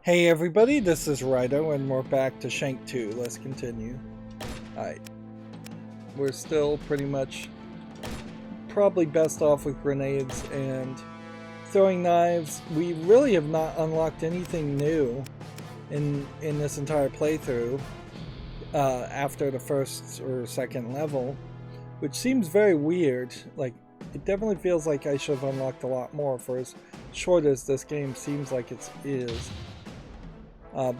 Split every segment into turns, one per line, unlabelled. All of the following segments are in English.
Hey everybody, this is Rydo and we're back to Shank 2. Let's continue. Alright. We're still pretty much probably best off with grenades and throwing knives. We really have not unlocked anything new in this entire playthrough after the first or second level, which seems very weird. Like, it definitely feels like I should have unlocked a lot more for as short as this game seems like it is. I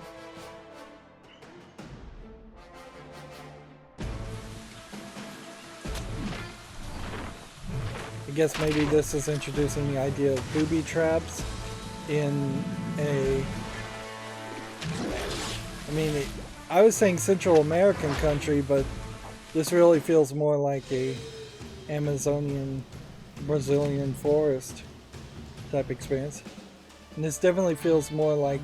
guess maybe this is introducing the idea of booby traps in a... I was saying Central American country, but this really feels more like a Amazonian, Brazilian forest type experience. And this definitely feels more like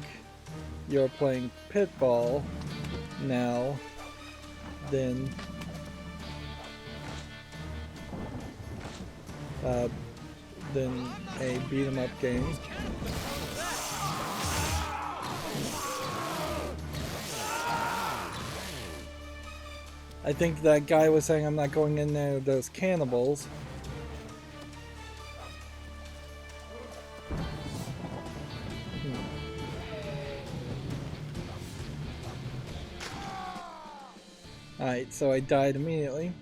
you're playing Pitball now than a beat 'em up game. I think that guy was saying I'm not going in there with those cannibals. Alright, so I died immediately.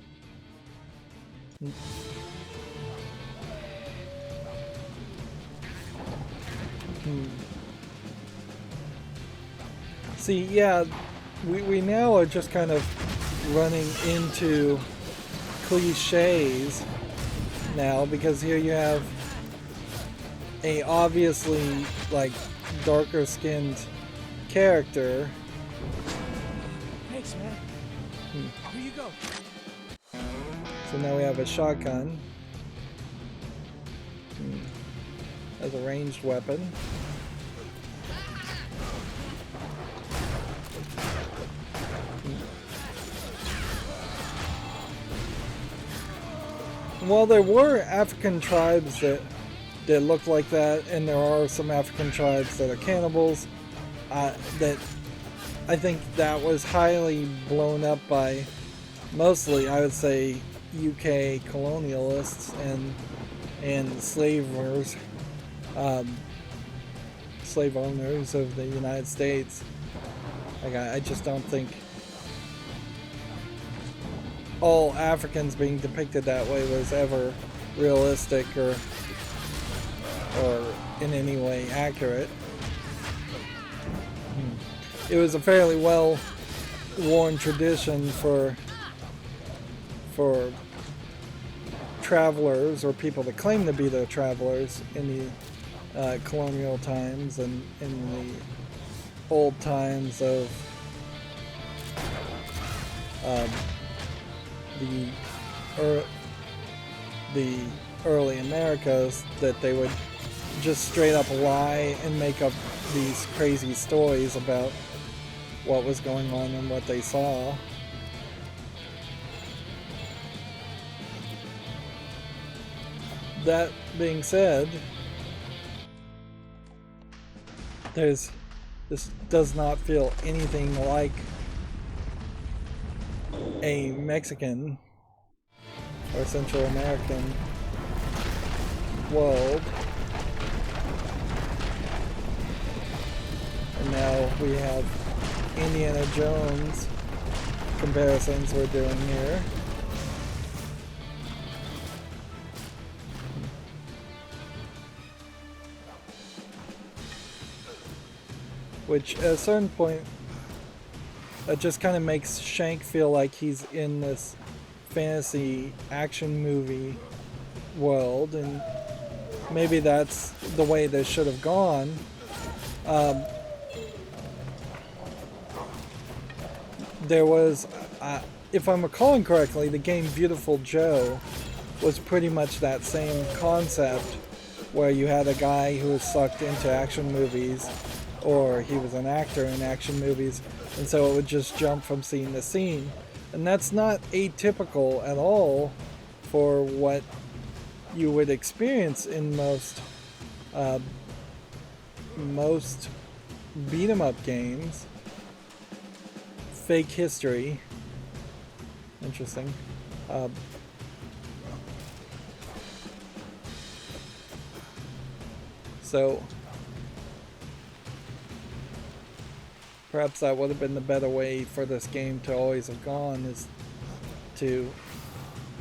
See, yeah, we now are just kind of running into cliches now, because here you have a obviously like darker skinned character.
Thanks, man. Here you go.
So now we have a shotgun as a ranged weapon. Well, there were African tribes that looked like that, and there are some African tribes that are cannibals. That I think that was highly blown up by mostly, I would say, UK colonialists and slavers, slave owners of the United States. Like, I just don't think all Africans being depicted that way was ever realistic or in any way accurate. It was a fairly well worn tradition for travelers, or people that claim to be the travelers, in the colonial times and in the old times of the early Americas, that they would just straight up lie and make up these crazy stories about what was going on and what they saw. That being said, this does not feel anything like a Mexican or Central American world. And now we have Indiana Jones comparisons we're doing here. Which at a certain point, it just kind of makes Shank feel like he's in this fantasy action movie world, and maybe that's the way this should have gone. There was, if I'm recalling correctly, the game Beautiful Joe was pretty much that same concept, where you had a guy who was sucked into action movies, or he was an actor in action movies, and so it would just jump from scene to scene. And that's not atypical at all for what you would experience in most beat 'em up games. Fake history. Interesting. So perhaps that would have been the better way for this game to always have gone, is to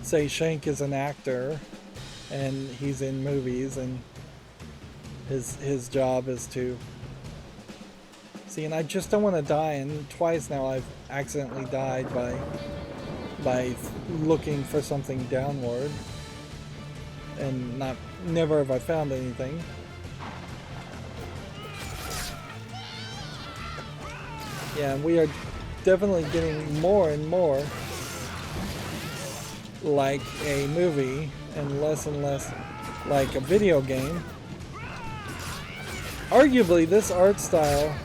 say Shank is an actor and he's in movies, and his job is to see, and I just don't want to die, and twice now I've accidentally died by looking for something downward, and never have I found anything. Yeah, we are definitely getting more and more like a movie and less like a video game. Arguably, this art style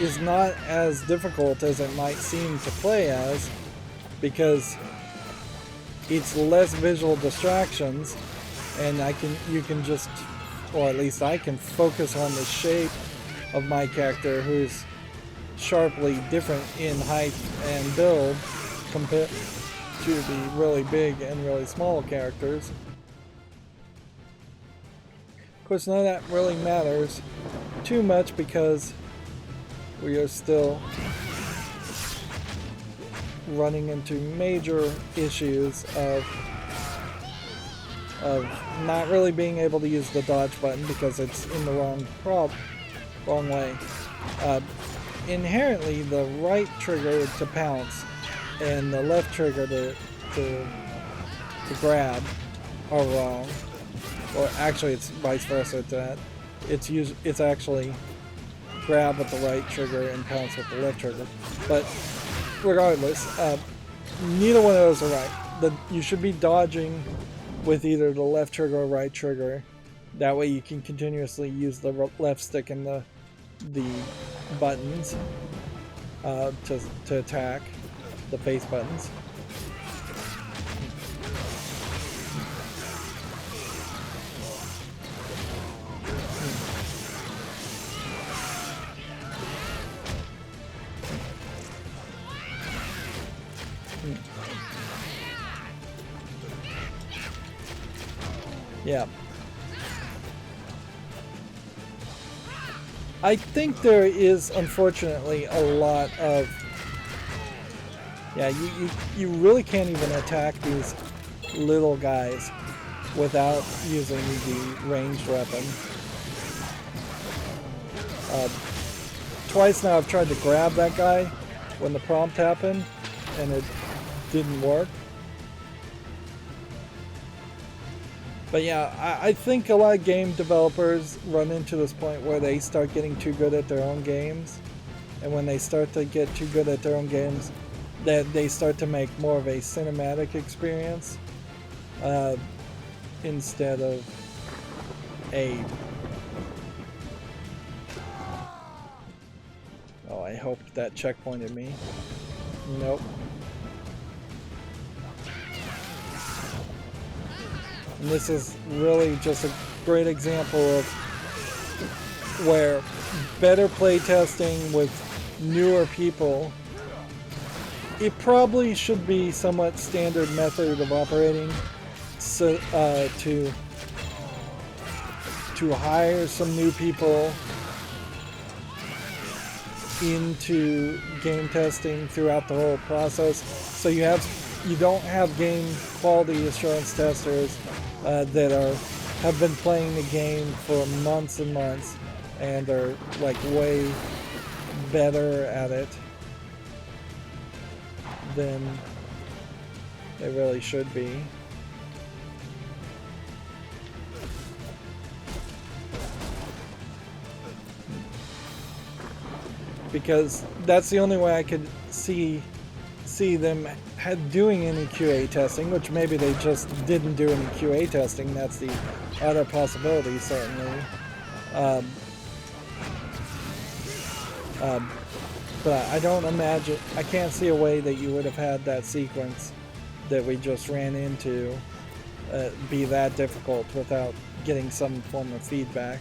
is not as difficult as it might seem to play as, because it's less visual distractions, and you can just, or at least I can, focus on the shape of my character, who's sharply different in height and build compared to the really big and really small characters. Of course, none of that really matters too much, because we are still running into major issues of not really being able to use the dodge button because it's in the wrong way. Inherently, the right trigger to pounce and the left trigger to grab are wrong. Or actually, it's vice versa to that. It's actually grab with the right trigger and pounce with the left trigger. But regardless, neither one of those are right. You should be dodging with either the left trigger or right trigger. That way you can continuously use the left stick and the buttons to attack, the face buttons. Yeah. I think there is, unfortunately, a lot of... Yeah, you really can't even attack these little guys without using the ranged weapon. Twice now I've tried to grab that guy when the prompt happened, and it didn't work. But yeah, I think a lot of game developers run into this point where they start getting too good at their own games. And when they start to get too good at their own games, that they start to make more of a cinematic experience instead of a... Oh, I hoped that checkpointed me. Nope. And this is really just a great example of where better playtesting with newer people, it probably should be somewhat standard method of operating, so to hire some new people into game testing throughout the whole process, so you don't have game quality assurance testers that have been playing the game for months and months and are like way better at it than they really should be. Because that's the only way I could see them doing any QA testing, which maybe they just didn't do any QA testing. That's the other possibility, certainly. But I don't imagine, I can't see a way that you would have had that sequence that we just ran into be that difficult without getting some form of feedback.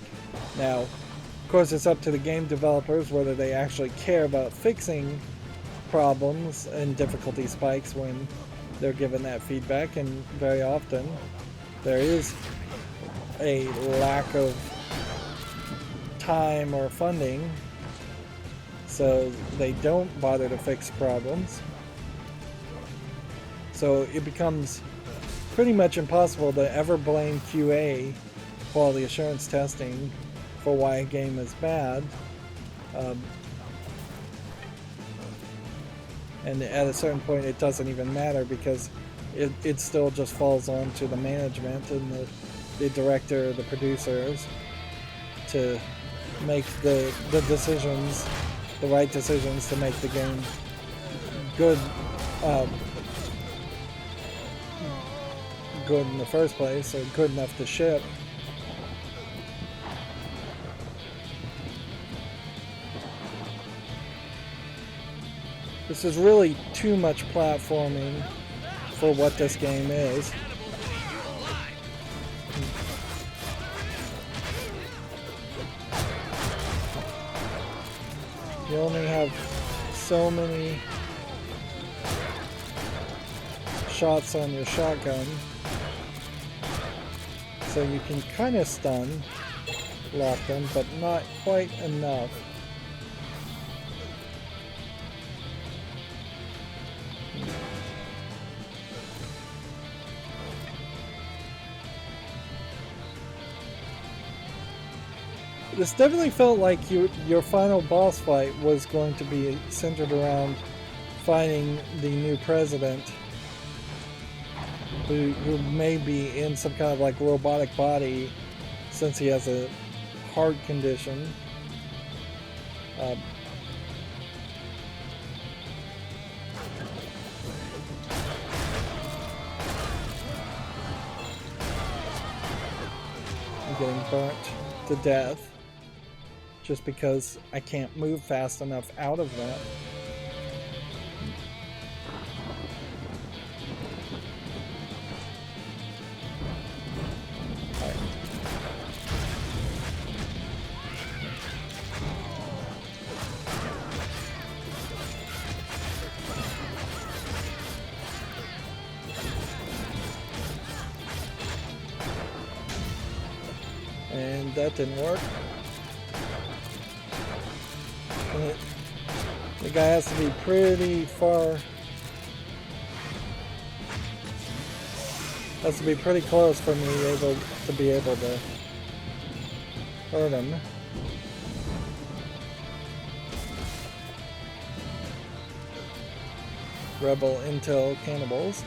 Now, of course, it's up to the game developers whether they actually care about fixing problems and difficulty spikes when they're given that feedback, and very often there is a lack of time or funding, so they don't bother to fix problems. So it becomes pretty much impossible to ever blame QA, quality assurance testing, for why a game is bad. And at a certain point it doesn't even matter, because it still just falls on to the management and the director, the producers, to make the decisions, the right decisions to make the game good, good in the first place, or good enough to ship. This is really too much platforming for what this game is. You only have so many shots on your shotgun, so you can kind of stun lock them, but not quite enough. This definitely felt like your final boss fight was going to be centered around finding the new president, who may be in some kind of like robotic body since he has a heart condition. I'm getting burnt to death just because I can't move fast enough out of that. Alright. And that didn't work. The guy has to be pretty far. Has to be pretty close for me to be able to hurt him. Rebel intel cannibals.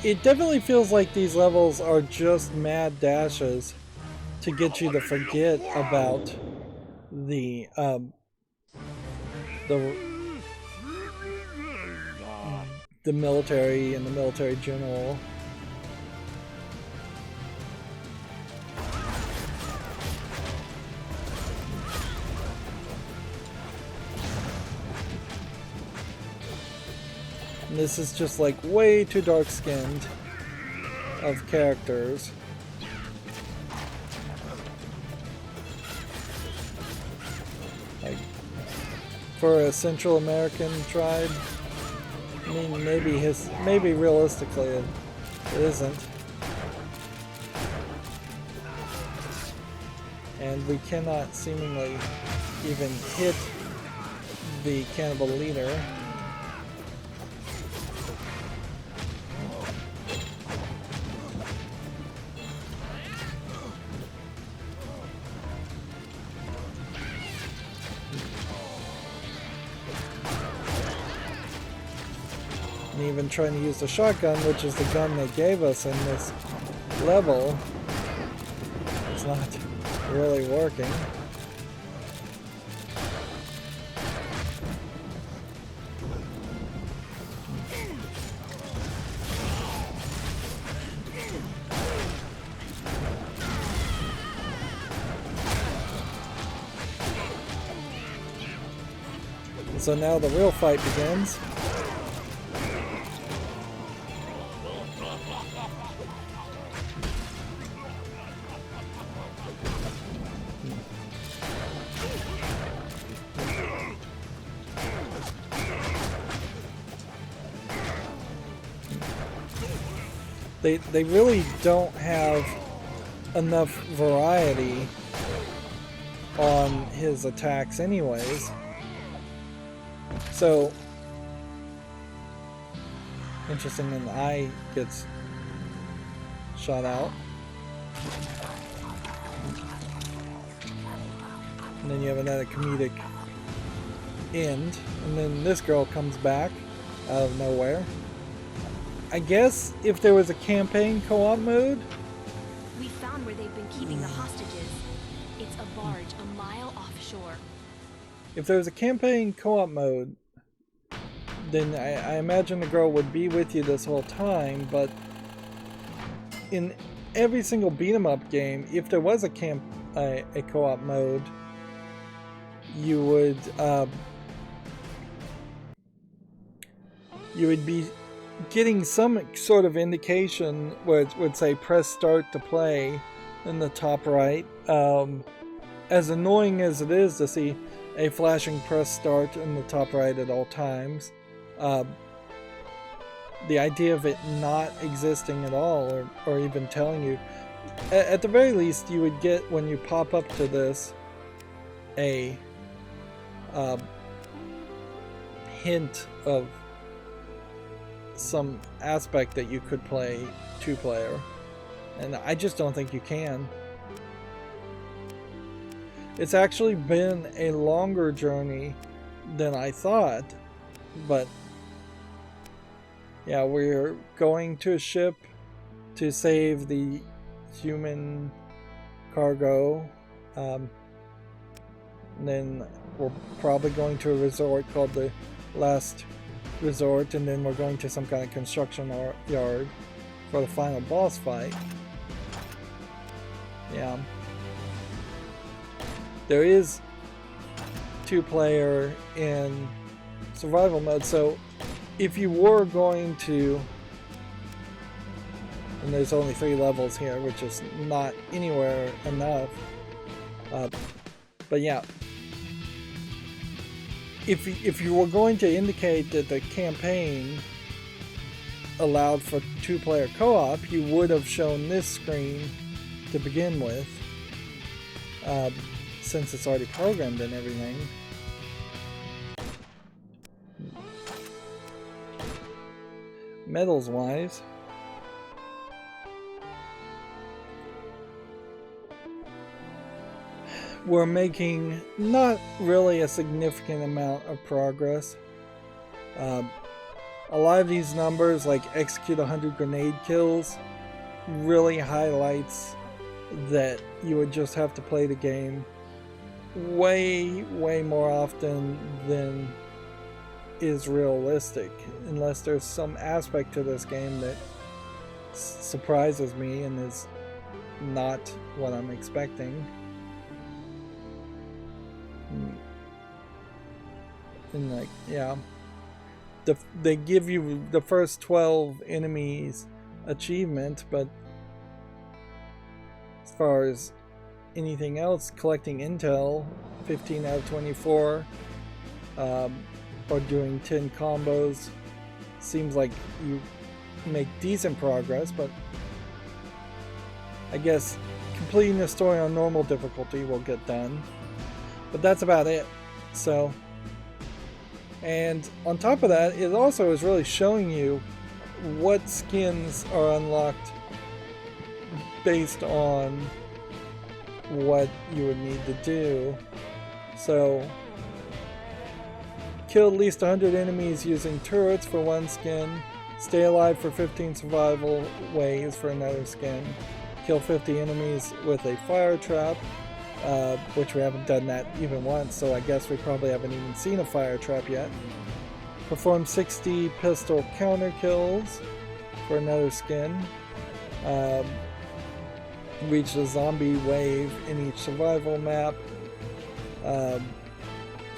It definitely feels like these levels are just mad dashes to get you to forget about the military and the military general. This is just like way too dark-skinned of characters. Like, for a Central American tribe, I mean, maybe realistically it isn't. And we cannot seemingly even hit the cannibal leader. Even trying to use the shotgun, which is the gun they gave us in this level, it's not really working. So now the real fight begins. they really don't have enough variety on his attacks anyways. So interesting, an eye gets shot out. And then you have another comedic end. And then this girl comes back out of nowhere. I guess if there was a campaign co-op mode.
We found where they've been keeping the hostages. It's a barge a mile offshore.
If there was a campaign co-op mode, then I imagine the girl would be with you this whole time, but in every single beat 'em up game, if there was a co-op mode, you would be getting some sort of indication where it would say press start to play in the top right. As annoying as it is to see a flashing press start in the top right at all times, the idea of it not existing at all, or even telling you, at the very least, you would get, when you pop up to this, a hint of some aspect that you could play two-player, and I just don't think you can. It's actually been a longer journey than I thought, but yeah, we're going to a ship to save the human cargo. And then we're probably going to a resort called the Last Resort, and then we're going to some kind of construction yard for the final boss fight. Yeah. There is two-player in survival mode, so if you were going to, and there's only 3 levels here, which is not anywhere enough, but yeah, if you were going to indicate that the campaign allowed for two-player co-op, you would have shown this screen to begin with, since it's already programmed and everything. Medals wise, we're making not really a significant amount of progress. A lot of these numbers, like execute 100 grenade kills, really highlights that you would just have to play the game way more often than is realistic, unless there's some aspect to this game that surprises me and is not what I'm expecting. And like, yeah, they give you the first 12 enemies achievement, but as far as anything else, collecting intel, 15 out of 24, or doing 10 combos, seems like you make decent progress, but I guess completing the story on normal difficulty will get done. But that's about it. So, and on top of that, it also is really showing you what skins are unlocked based on what you would need to do. So, kill at least 100 enemies using turrets for one skin. Stay alive for 15 survival ways for another skin. Kill 50 enemies with a fire trap, which we haven't done that even once, so I guess we probably haven't even seen a fire trap yet. Perform 60 pistol counter kills for another skin. Reach the zombie wave in each survival map.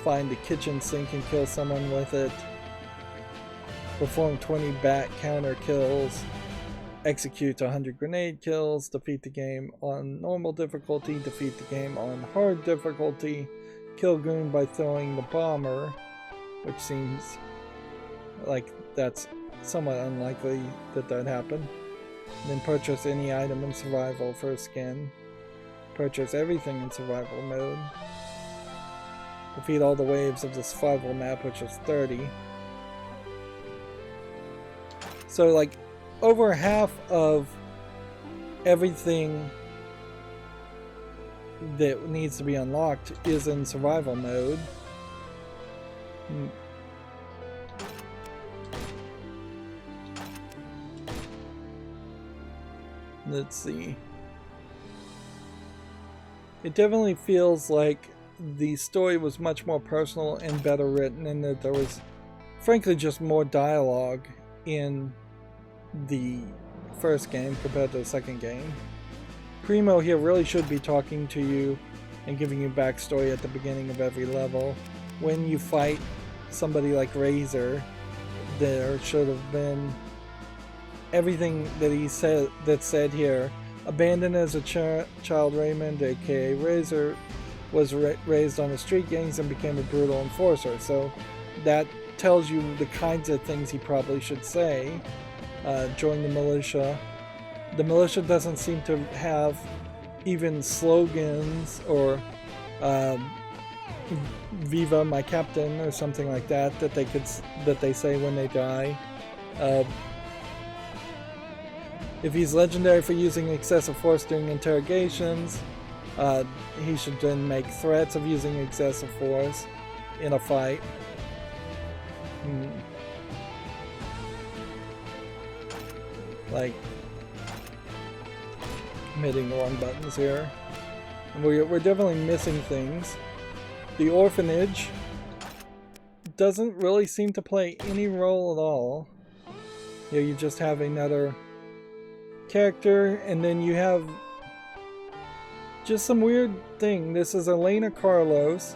Find the kitchen sink and kill someone with it. Perform 20 bat counter kills. Execute 100 grenade kills. Defeat the game on normal difficulty. Defeat the game on hard difficulty. Kill goon by throwing the bomber, which seems like that's somewhat unlikely that happen. Then purchase any item in survival for a skin. Purchase everything in survival mode. Defeat all the waves of the survival map, which is 30. So like over half of everything that needs to be unlocked is in survival mode. Let's see. It definitely feels like the story was much more personal and better written, and that there was frankly just more dialogue in the first game compared to the second game. Primo here really should be talking to you and giving you backstory at the beginning of every level. When you fight somebody like Razor, there should have been everything that he said that's said here. Abandoned as a child, Raymond, aka Razor, was raised on the street gangs and became a brutal enforcer. So that tells you the kinds of things he probably should say. Join the militia. The militia doesn't seem to have even slogans or "Viva my captain" or something like that that they say when they die. If he's legendary for using excessive force during interrogations, he should then make threats of using excessive force in a fight. Like, I'm hitting the wrong buttons here. We're definitely missing things. The orphanage doesn't really seem to play any role at all. Here you just have another character, and then you have just some weird thing. This is Elena Carlos,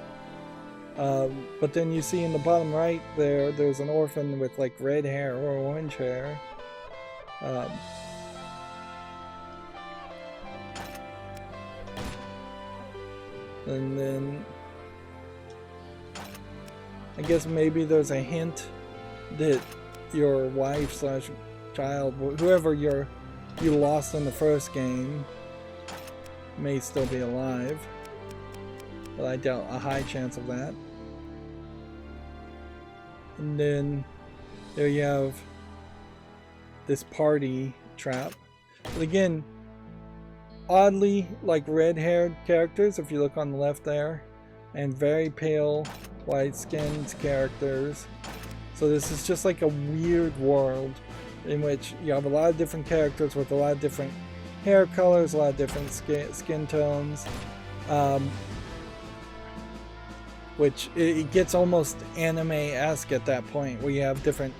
but then you see in the bottom right there's an orphan with like red hair or orange hair. And then I guess maybe there's a hint that your wife / child, whoever you lost in the first game, may still be alive, but I doubt a high chance of that. And then there you have this party trap. But again, oddly like red-haired characters if you look on the left there, and very pale white-skinned characters. So this is just like a weird world in which you have a lot of different characters with a lot of different hair colors, a lot of different skin tones, which it gets almost anime-esque at that point, where you have different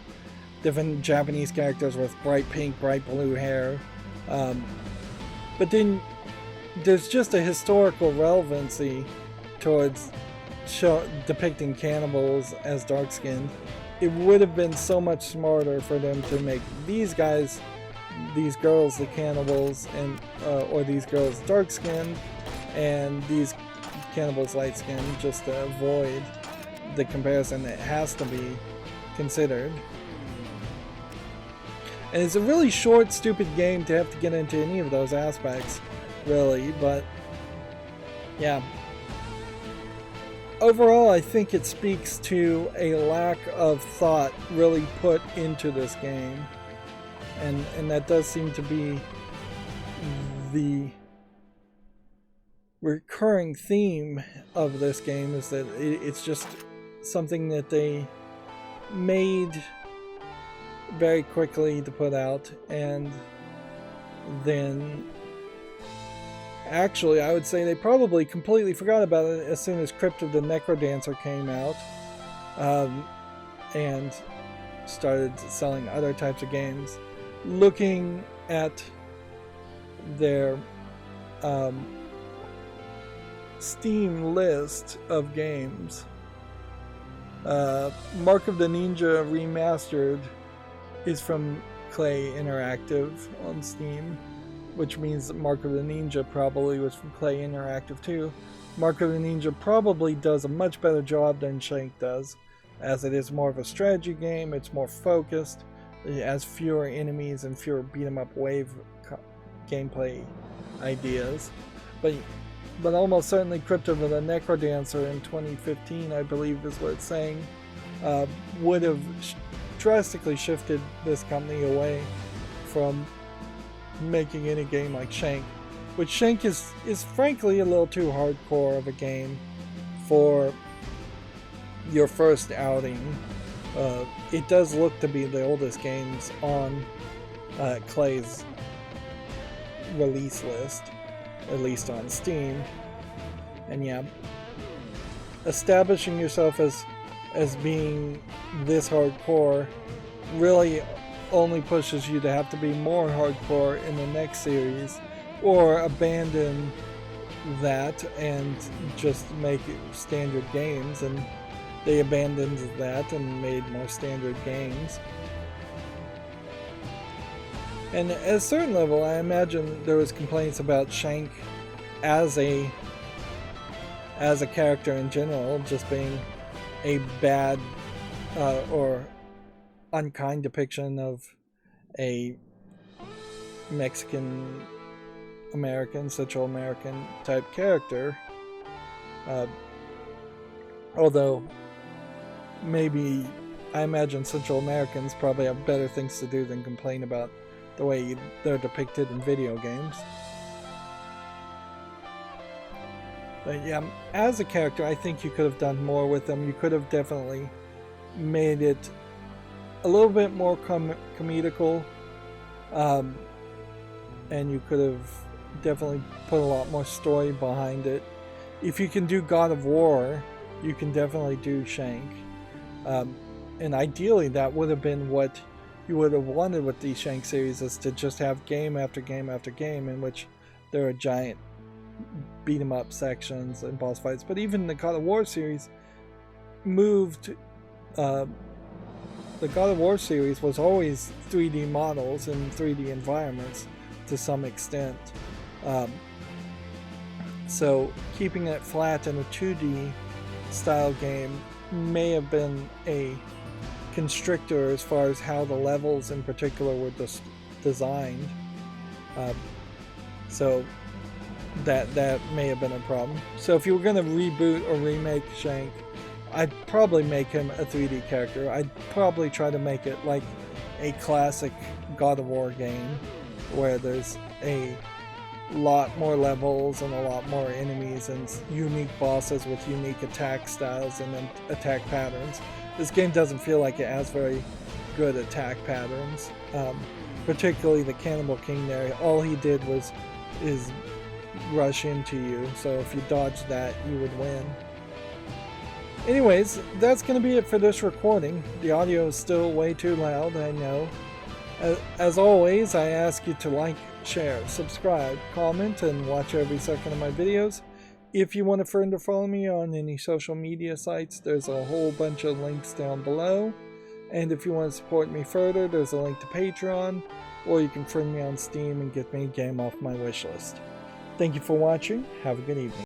Japanese characters with bright pink, bright blue hair. But then there's just a historical relevancy towards depicting cannibals as dark-skinned. It would have been so much smarter for them to make these girls the cannibals, and or these girls dark-skinned and these cannibals light-skinned, just to avoid the comparison that has to be considered. And it's a really short, stupid game to have to get into any of those aspects, really, but yeah. Overall, I think it speaks to a lack of thought really put into this game. And that does seem to be the recurring theme of this game, is that it's just something that they made very quickly to put out, and then actually I would say they probably completely forgot about it as soon as Crypt of the Necrodancer came out, and started selling other types of games. Looking at their Steam list of games, Mark of the Ninja Remastered is from Clay Interactive on Steam, which means that Mark of the Ninja probably was from Clay Interactive too. Mark of the Ninja probably does a much better job than Shank does, as it is more of a strategy game. It's more focused. It has fewer enemies and fewer beat 'em up wave gameplay ideas, but almost certainly Crypt of the Necrodancer in 2015, I believe is what it's saying, would have drastically shifted this company away from making any game like Shank, which Shank is frankly a little too hardcore of a game for your first outing. It does look to be the oldest games on Clay's release list, at least on Steam. And yeah, establishing yourself as being this hardcore really only pushes you to have to be more hardcore in the next series, or abandon that and just make standard games. And they abandoned that and made more standard games. And at a certain level, I imagine there was complaints about Shank as a character in general, just being a bad or unkind depiction of a Mexican American, Central American type character. Although maybe I imagine Central Americans probably have better things to do than complain about the way they're depicted in video games. But yeah, as a character, I think you could have done more with them. You could have definitely made it a little bit more comedical, and you could have definitely put a lot more story behind it. If you can do God of War, you can definitely do Shank, and ideally that would have been what you would have wanted with the Shank series, is to just have game after game after game in which there are giant beat 'em up sections and boss fights. But even the God of War series moved, the God of War series was always 3D models and 3D environments to some extent. So keeping it flat in a 2D style game may have been a constrictor as far as how the levels in particular were designed. So that may have been a problem. So if you were going to reboot or remake Shank, I'd probably make him a 3D character. I'd probably try to make it like a classic God of War game, where there's a lot more levels and a lot more enemies and unique bosses with unique attack styles and then attack patterns. This game doesn't feel like it has very good attack patterns, particularly the Cannibal King there. All he did is rush into you, so if you dodged that, you would win. Anyways, that's going to be it for this recording. The audio is still way too loud, I know. As always, I ask you to like, share, subscribe, comment, and watch every second of my videos. If you want a friend to follow me on any social media sites, there's a whole bunch of links down below. And if you want to support me further, there's a link to Patreon, or you can friend me on Steam and get me a game off my wishlist. Thank you for watching. Have a good evening.